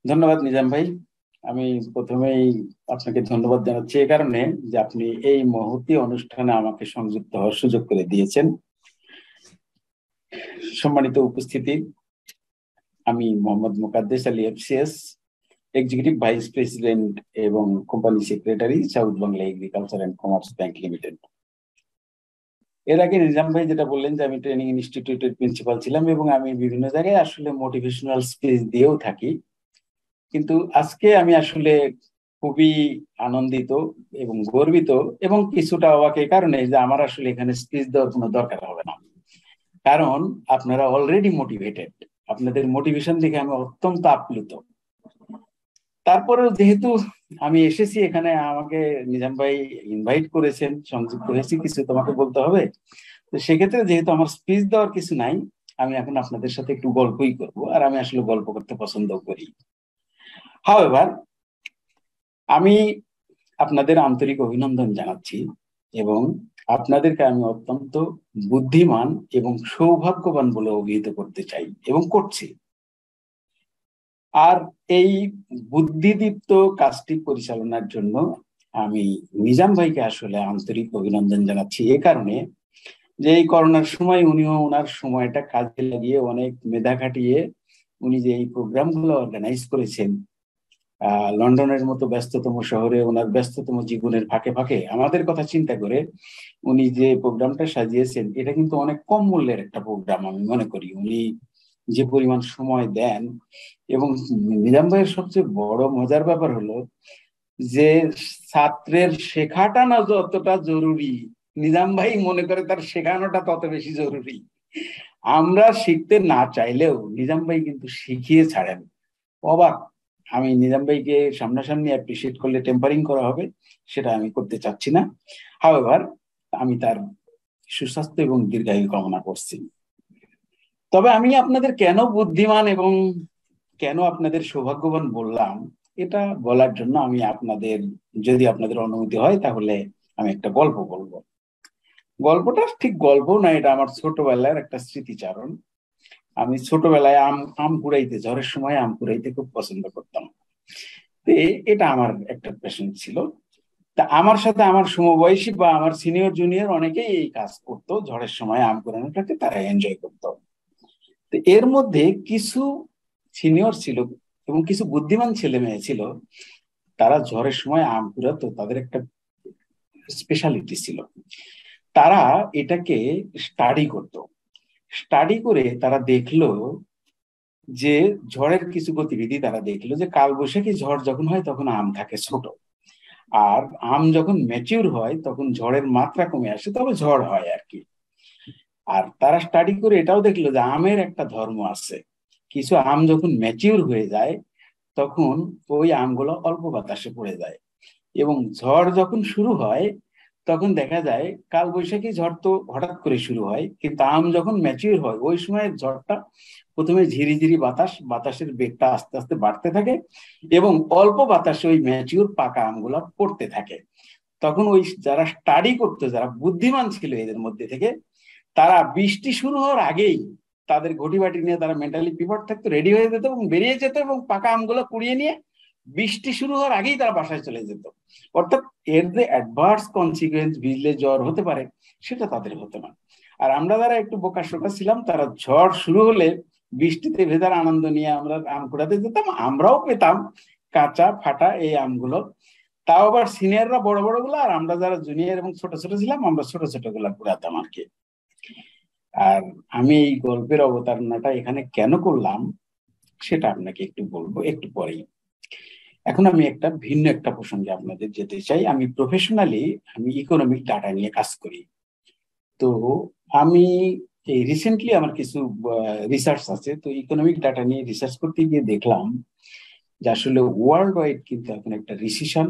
ধন্যবাদ নিজাম ভাই। আমি প্রথমেই আপনাকে ধন্যবাদ জানাচ্ছি এই কারণে যে আপনি এই মহতী অনুষ্ঠানে আমাকে সংযুক্ত হওয়ার সুযোগ করে দিয়েছেন। সম্মানিত উপস্থিতি, আমি Mohammad Mokaddes Ali, FCS executive vice president এবং company secretary, South Bangla agriculture and commerce bank limited. এর আগে নিজাম ভাই যেটা বললেন যে আমি ট্রেনিং ইনস্টিটিউটের প্রিন্সিপাল ছিলাম এবং আমি বিভিন্ন জায়গায় আসলে মোটিভেশনাল স্পিচ দিয়েও থাকি, কিন্তু আজকে আমি আসলে খুবই আনন্দিত এবং গর্বিত এবং কিছুটা অবাক এই কারণে যে আমার আসলে এখানে স্পিচ দেওয়ার কোনো দরকার হবে না, কারণ আপনারা অলরেডি মোটিভেটেড। আপনাদের মোটিভেশন দেখে আমি অত্যন্ত আপ্লুত। তারপরেও যেহেতু আমি এসেছি এখানে, আমাকে নিজাম ভাই ইনভাইট করেছেন, সংযুক্ত হয়েছি, কিছু তোমাকে বলতে হবে। তো সেক্ষেত্রে যেহেতু আমার স্পিচ দেওয়ার কিছু নাই, আমি এখন আপনাদের সাথে একটু গল্পই করব, আর আমি আসলে গল্প করতে পছন্দ করি। হাউএভার, আমি আপনাদের আন্তরিক অভিনন্দন জানাচ্ছি এবং আপনাদেরকে আমি অত্যন্ত বুদ্ধিমান এবং সৌভাগ্যবান বলে অভিহিত করতে চাই এবং করছি। আর এই বুদ্ধিদীপ্ত কাজটি পরিচালনার জন্য আমি নিজাম ভাইকে আসলে আন্তরিক অভিনন্দন জানাচ্ছি এ কারণে যে এই করোনার সময় উনিও ওনার সময়টা কাজে লাগিয়ে অনেক মেধা খাটিয়ে উনি যে এই প্রোগ্রামগুলো অর্গানাইজ করেছেন, লন্ডনের মতো ব্যস্ততম শহরে ওনার ব্যস্ততম জীবনের ফাঁকে ফাঁকে আমাদের কথা চিন্তা করে উনি যে প্রোগ্রামটা সাজিয়েছেন, এটা কিন্তু অনেক কম মূল্যের একটা প্রোগ্রাম আমি মনে করি। উনি যে পরিমাণ সময় দেন, এবং নিজাম ভাইয়ের সবচেয়ে বড় মজার ব্যাপার হলো যে ছাত্রের শেখাটা না যতটা জরুরি, নিজাম ভাই মনে করে তার শেখানোটা তত বেশি জরুরি। আমরা শিখতে না চাইলেও নিজাম ভাই কিন্তু শিখিয়ে ছাড়েন। অবাক! আমি নিজাম ভাইকে সামনাসামনি অ্যাপ্রিসিয়েট করলে টেম্পারিং করা হবে, সেটা আমি করতে চাচ্ছি না। হাউএভার, আমি তার সুস্বাস্থ্য এবং দীর্ঘায়ু কামনা করছি। তবে আমি আপনাদের কেন বুদ্ধিমান এবং কেন আপনাদের সৌভাগ্যবান বললাম, এটা বলার জন্য আমি আপনাদের, যদি আপনাদের অনুমতি হয় তাহলে আমি একটা গল্প বলবো। গল্পটা ঠিক গল্প না, এটা আমার ছোটবেলার একটা স্মৃতিচারণ। আমি ছোটবেলায় আম কুড়াইতে, ঝড়ের সময় আম কুড়াইতে খুব পছন্দ করতাম। এটা আমার একটা প্যাশন ছিল। তা আমার সাথে আমার সমবয়সী বা আমার সিনিয়র জুনিয়র অনেকেই এই কাজ করতো, ঝড়ের সময় আম কুড়ানোটাকে তারা এনজয় করতো। তো এর মধ্যে কিছু সিনিয়র ছিল এবং কিছু বুদ্ধিমান ছেলে মেয়ে ছিল, তারা ঝড়ের সময় আম কুড়াতো, তাদের একটা স্পেশালিটি ছিল। তারা এটাকে স্টাডি করতো। স্টাডি করে তারা দেখলো যে ঝড়ের কিছু গতিবিধি, তারা দেখলো যে কালবৈশাখী ঝড় যখন হয় তখন আম থাকে ছোট, আর আম যখন ম্যাচিউর হয় তখন ঝড়ের মাত্রা কমে আসে, তবে ঝড় হয় আর কি। আর তারা স্টাডি করে এটাও দেখলো যে আমের একটা ধর্ম আছে, কিছু আম যখন ম্যাচিউর হয়ে যায় তখন ওই আমগুলো অল্প বাতাসে পড়ে যায়, এবং ঝড় যখন শুরু হয় তখন দেখা যায় কালবৈশাখী ঝড় তো হঠাৎ করে শুরু হয়, কিন্তু আম যখন ম্যাচিউর হয় ওই সময় ঝড়টা প্রথমে ঝিরিঝিরি বাতাস, বাতাসের বেগটা আস্তে আস্তে বাড়তে থাকে এবং অল্প বাতাসে ওই ম্যাচিউর পাকা আমগুলো পড়তে থাকে। তখন ওই যারা স্টাডি করতো, যারা বুদ্ধিমান ছিল এদের মধ্যে থেকে, তারা বৃষ্টি শুরু হওয়ার আগেই তাদের ঘটি বাটি নিয়ে তারা মেন্টালি প্রিপার থাকতো, রেডি হয়ে যেত এবং বেরিয়ে যেত, এবং পাকা আমগুলো কুড়িয়ে নিয়ে বৃষ্টি শুরু হওয়ার আগেই তারা বাসায় চলে যেত। অর্থাৎ এর যে অ্যাডভার্স কনসিকুয়েন্স, ভিজলে জ্বর হতে পারে, সেটা তাদের হতো না। আর আমরা যারা একটু বোকাশোকা ছিলাম, তারা ঝড় শুরু হলে বৃষ্টিতে ভেজার আনন্দ নিয়ে আমরা আম কুড়াতে যেতাম, আমরাও পেতাম কাঁচা ফাটা এই আমগুলো। তাও আবার সিনিয়ররা বড় বড় গুলো, আর আমরা যারা জুনিয়র এবং ছোট ছোট ছিলাম আমরা ছোট ছোট গুলা কুড়াতাম আর কি। আর আমি এই গল্পের অবতারণাটা এখানে কেন করলাম সেটা আপনাকে একটু বলবো একটু পরেই। এখন আমি একটা ভিন্ন একটা প্রসঙ্গে আপনাদের যেতে চাই। আমি প্রফেশনালি আমি ইকোনমিক ডাটা নিয়ে কাজ করি। তো আমি এই রিসেন্টলি আমার কিছু রিসার্চ আছে, তো ইকোনমিক ডাটা নিয়ে রিসার্চ করতে গিয়ে দেখলাম যে আসলে ওয়ার্ল্ড ওয়াইড কিন্তু এখন একটা রিসেশন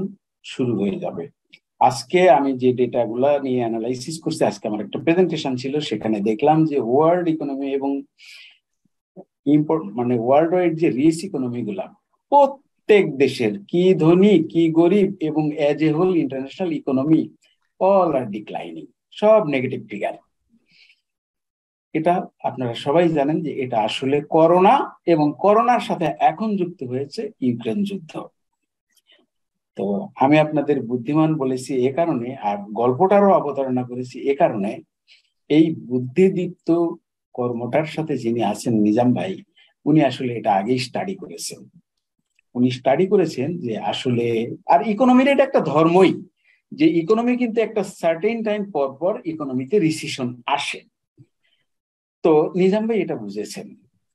শুরু হয়ে যাবে। আজকে আমি যে ডেটা গুলা নিয়ে অ্যানালাইসিস করছি, আজকে আমার একটা প্রেজেন্টেশন ছিল, সেখানে দেখলাম যে ওয়ার্ল্ড ইকোনমি এবং ইম্পোর্ট মানে ওয়ার্ল্ড ওয়াইড যে রিচ ইকোনমি গুলা, প্রত্যেক দেশের কি ধনী কি গরিব এবং as a whole international economy all are declining, সব নেগেটিভ ফিগার। এটা আপনারা সবাই জানেন যে এটা আসলে করোনা, এবং করোনার সাথে এখন যুক্ত হয়েছে ইউক্রেন যুদ্ধ। তো আমি আপনাদের বুদ্ধিমান বলেছি এ কারণে, আর গল্পটারও অবতারণা করেছি এ কারণে, এই বুদ্ধিদীপ্ত কর্মটার সাথে যিনি আছেন নিজাম ভাই, উনি আসলে এটা আগেই স্টাডি করেছেন। উনি স্টাডি করেছেন যে আসলে, আর ইকোনমির এটা একটা ধর্মই, যে ইকোনমি কিন্তু একটা সার্টেন টাইম পর পর ইকোনমিতে রিসিশন আসে। তো নিজাম ভাই এটা বুঝেছেন,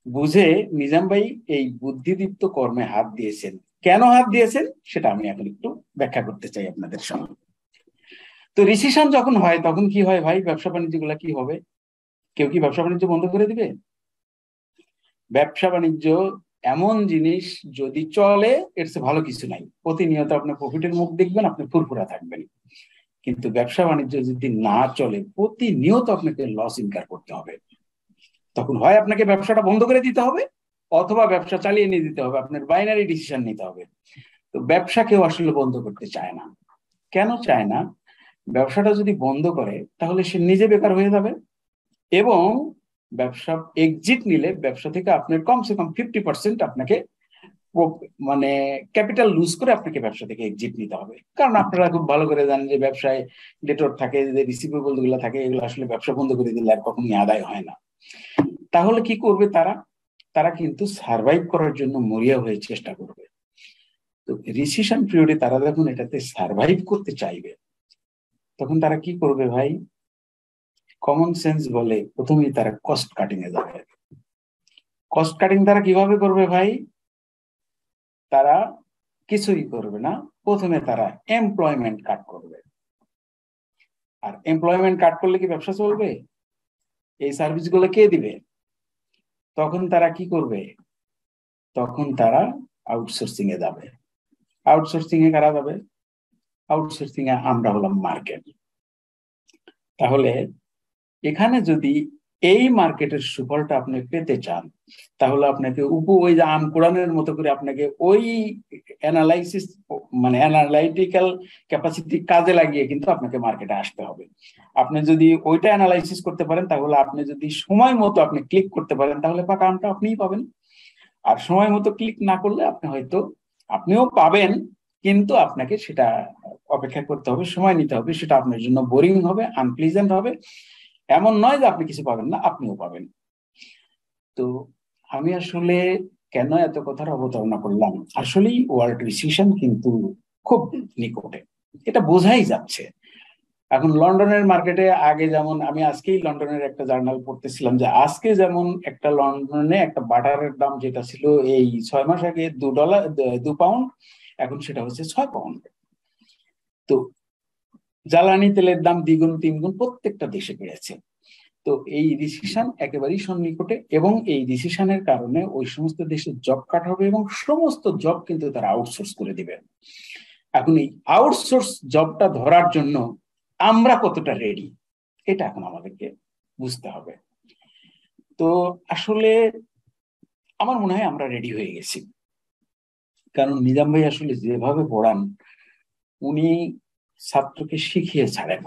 বুঝে নিজাম ভাই এই বুদ্ধিদীপ্ত কর্মে হাত দিয়েছেন। কেন হাত দিয়েছেন সেটা আমি এখন একটু ব্যাখ্যা করতে চাই আপনাদের সামনে। তো রিসিশন যখন হয় তখন কি হয় ভাই, ব্যবসা বাণিজ্য গুলা কি হবে? কেউ কি ব্যবসা বাণিজ্য বন্ধ করে দিবে? ব্যবসা বাণিজ্য এমন জিনিস, যদি চলে এর চেয়ে ভালো কিছু নাই। প্রতিনিয়ত আপনি প্রফিটের মুখ দেখবেন, আপনি ফুরফুরা থাকবেন। কিন্তু ব্যবসা বাণিজ্য যদি না চলে, প্রতিনিয়ত আপনাকে লস ইনকার করতে হবে। তখন হয় আপনাকে ব্যবসাটা বন্ধ করে দিতে হবে, অথবা ব্যবসা চালিয়ে নিয়ে দিতে হবে। আপনার বাইনারি ডিসিশন নিতে হবে। তো ব্যবসা কেউ আসলে বন্ধ করতে চায় না। কেন চায় না? ব্যবসাটা যদি বন্ধ করে তাহলে সে নিজে বেকার হয়ে যাবে, এবং ব্যবসা এক্সিট নিলে ব্যবসা থেকে আপনার কমসে কম 50% আপনাকে মানে ক্যাপিটাল লুজ করে আপনাকে ব্যবসা থেকে এক্সিট নিতে হবে। কারণ আপনারা খুব ভালো করে জানেন যে ব্যবসায় ডেটর থাকে, যে রিসিভেবল গুলো থাকে, এগুলো আসলে ব্যবসা বন্ধ করে দিলে আর কখনোই আদায় হয় না। তাহলে কি করবে তারা? তারা কিন্তু সার্ভাইভ করার জন্য মরিয়া হয়ে চেষ্টা করবে। তো রিসিশন পিরিয়ডে তারা যখন এটাতে সার্ভাইভ করতে চাইবে, তখন তারা কি করবে ভাই? কমন সেন্স বলে প্রথমেই তারা কস্ট কাটিং এ যাবে। কস্ট কাটিং তারা কিভাবে করবে ভাই? তারা কিছুই করবে না, প্রথমে তারা এমপ্লয়মেন্ট কাট করবে। আর এমপ্লয়মেন্ট কাট করলে কি ব্যবসা চলবে? এই সার্ভিস গুলো কে দিবে? তখন তারা কি করবে? তখন তারা আউটসোর্সিং এ যাবে। আউটসোর্সিং এ কারা যাবে? আউটসোর্সিং এ আমরা হলাম মার্কেট। তাহলে এখানে যদি এই মার্কেটের সুফলটা আপনি পেতে চান, তাহলে আপনাকে ওই যে আম কোরআনের মতো করে আপনাকে ওই অ্যানালাইসিস, মানে অ্যানালাইটিক্যাল ক্যাপাসিটি কাজে লাগিয়ে কিন্তু আপনাকে মার্কেটে আসতে হবে। আপনি যদি ওইটা অ্যানালাইসিস করতে পারেন, তাহলে আপনি যদি সময় মতো আপনি ক্লিক করতে পারেন, তাহলে পাকা আমটা আপনিই পাবেন। আর সময় মতো ক্লিক না করলে আপনি হয়তো, আপনিও পাবেন, কিন্তু আপনাকে সেটা অপেক্ষা করতে হবে, সময় নিতে হবে। সেটা আপনার জন্য বোরিং হবে, আনপ্লিজেন্ট হবে। এমন নয় যে আপনি কিছু পাবেন না, আপনিও পাবেন। তো আমি আসলে কেন এত কথার অবতারণা করলাম? আসলেই ওয়ার্ল্ড রিসিশন কিন্তু খুব নিকটে, এটা বোঝাই যাচ্ছে। এখন লন্ডনের মার্কেটে আগে যেমন, আমি আজকেই লন্ডনের একটা জার্নাল পড়তেছিলাম, যে আজকে যেমন একটা লন্ডনে একটা বাটারের দাম যেটা ছিল এই 6 মাস আগে $2, $2, এখন সেটা হচ্ছে 6 পাউন্ড। তো জ্বালানি তেলের দাম দ্বিগুণ তিনগুণ প্রত্যেকটা দেশে বেড়েছে। তো এই রিসিশন একেবারেই সন্নিকটে, এবং এই রিসিশনের কারণে ওই সমস্ত দেশে জব কাট হবে, এবং সমস্ত জব কিন্তু তারা আউটসোর্স করে দিবে। এখন এই আউটসোর্স জবটা ধরার জন্য আমরা কতটা রেডি, এটা এখন আমাদেরকে বুঝতে হবে। তো আসলে আমার মনে হয় আমরা রেডি হয়ে গেছি। কারণ নিজাম ভাই আসলে যেভাবে পড়ান, উনি ছাত্রকে শিখিয়ে ছাড়েন।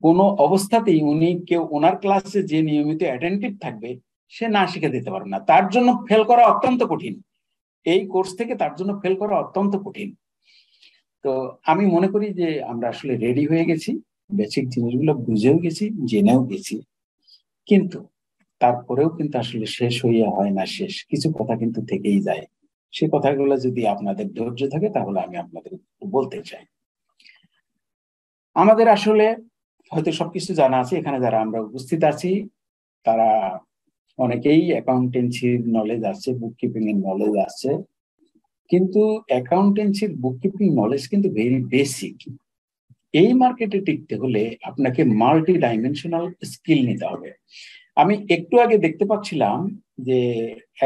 কোনো অবস্থাতেই উনি কেউ ওনার ক্লাসে যে নিয়মিত অ্যাটেন্টিভ থাকবে, সে না শিখে দিতে পারবে না। তার জন্য ফেল করা অত্যন্ত কঠিন। এই কোর্স থেকে তার জন্য ফেল করা অত্যন্ত কঠিন। তো আমি মনে করি যে আমরা আসলে রেডি হয়ে গেছি, বেসিক জিনিসগুলো বুঝেও গেছি, জেনেও গেছি। কিন্তু তারপরেও কিন্তু আসলে শেষ হইয়া হয় না শেষ, কিছু কথা কিন্তু থেকেই যায়। সে কথাগুলো যদি আপনাদের ধৈর্য থাকে, তাহলে আমি আপনাদের বলতে চাই। আমাদের আসলে হয়তো সবকিছু জানা আছে, এখানে যারা আমরা উপস্থিত আছি তারা অনেকেই অ্যাকাউন্টেন্সির নলেজ আছে, বুককিপিং এর নলেজ আছে, কিন্তু অ্যাকাউন্টেন্সির বুককিপিং নলেজ কিন্তু ভেরি বেসিক। এই মার্কেটে টিকতে হলে আপনাকে মাল্টি ডাইমেনশনাল স্কিল নিতে হবে। আমি একটু আগে দেখতে পাচ্ছিলাম যে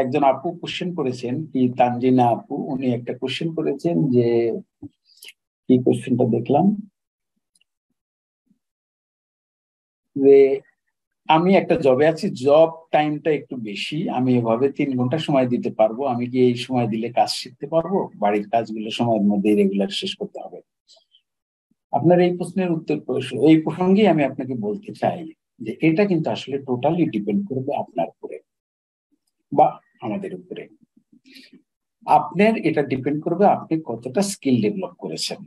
একজন আপু কোশ্চেন করেছেন, কি তানজিনা আপু, উনি একটা কোশ্চেন করেছেন, যে কি কোশ্চেনটা দেখলাম, যে আমি একটা জবে আছি, জব টাইমটা একটু বেশি, আমি এভাবে 3 ঘন্টা সময় দিতে পারবো, আমি কি এই সময় দিলে কাজ শিখতে পারবো? বাড়ির কাজগুলো সময়ের মধ্যে রেগুলার শেষ করতে হবে। আপনার এই প্রশ্নের উত্তর, এই প্রসঙ্গে আমি আপনাকে বলতে চাই যে এটা কিন্তু আসলে টোটালি ডিপেন্ড করবে আপনার উপরে বা আমাদের উপরে। আপনার এটা ডিপেন্ড করবে আপনি কতটা স্কিল ডেভেলপ করেছেন।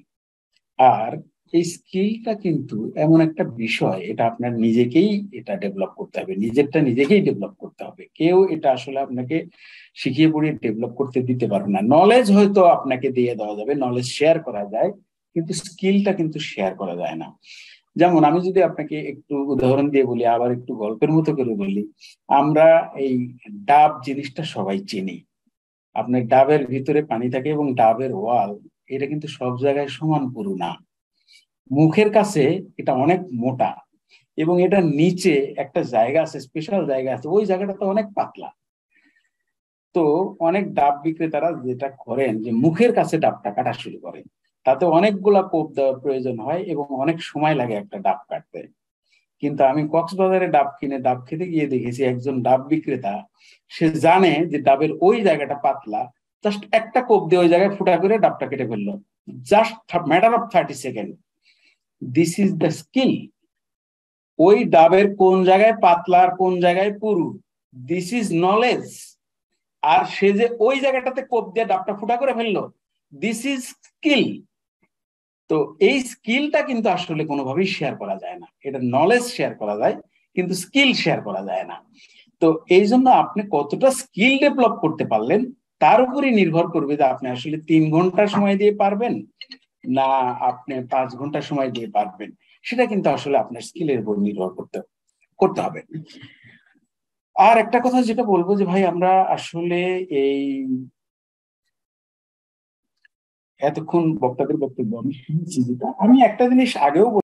আর এই স্কিলটা কিন্তু এমন একটা বিষয়, এটা আপনার নিজেকেই এটা ডেভেলপ করতে হবে, নিজেরটা নিজেকেই ডেভেলপ করতে হবে। কেউ এটা আসলে আপনাকে শিখিয়ে পড়িয়ে ডেভেলপ করতে দিতে পারবে না। নলেজ হয়তো আপনাকে দিয়ে দেওয়া যাবে, নলেজ শেয়ার করা যায়, কিন্তু স্কিলটা কিন্তু শেয়ার করা যায় না। যেমন আমি যদি আপনাকে একটু উদাহরণ দিয়ে বলি, আবার একটু গল্পের মতো করে বলি, আমরা এই ডাব জিনিসটা সবাই চিনি। আপনার ডাবের ভিতরে পানি থাকে এবং ডাবের ওয়াল এটা কিন্তু সব জায়গায় সমান পুরু না। মুখের কাছে এটা অনেক মোটা এবং এটা নিচে একটা জায়গা আছে, স্পেশাল জায়গা আছে, ওই জায়গাটা তো অনেক পাতলা। তো অনেক ডাব বিক্রেতারা যেটা করেন যে মুখের কাছে ডাবটা কাটা শুরু করেন, তাতে অনেকগুলা কোপ দেওয়ার প্রয়োজন হয় এবং অনেক সময় লাগে একটা ডাব কাটতে। কিন্তু আমি কক্সবাজারে ডাব কিনে ডাব খেতে গিয়ে দেখেছি একজন ডাব বিক্রেতা, সে জানে যে ডাবের ওই জায়গাটা পাতলা, জাস্ট একটা কোপ দিয়ে ওই জায়গায় ফুটা করে ডাবটা কেটে ফেললো, just matter of 30 second. This is the skill. ওই ডাবের কোন জায়গায় পাতলা আর কোন জায়গায় পুরু, দিস ইজ নলেজ। আর সে যে ওই জায়গাটাতে কোপ দিয়ে ডাবটা ফুটা করে ফেললো, দিস ইজ স্কিল। তো এই স্কিলটা কিন্তু আসলে কোনোভাবেই শেয়ার করা যায় না। এটা নলেজ শেয়ার করা যায়, কিন্তু স্কিল শেয়ার করা যায় না। তো এই জন্য আপনি কতটা স্কিল ডেভেলপ করতে পারলেন তার উপরই নির্ভর করবে যে আপনি আসলে 3 ঘন্টা সময় দিয়ে পারবেন না আপনি 5 ঘন্টা সময় দিয়ে পারবেন। সেটা কিন্তু আসলে আপনার স্কিলের উপর নির্ভর করতে করতে হবে। আর একটা কথা যেটা বলবো যে ভাই, আমরা আসলে এই এতক্ষণ বক্তাদের বক্তব্য আমি শুনছি, যেটা আমি একটা জিনিস আগেও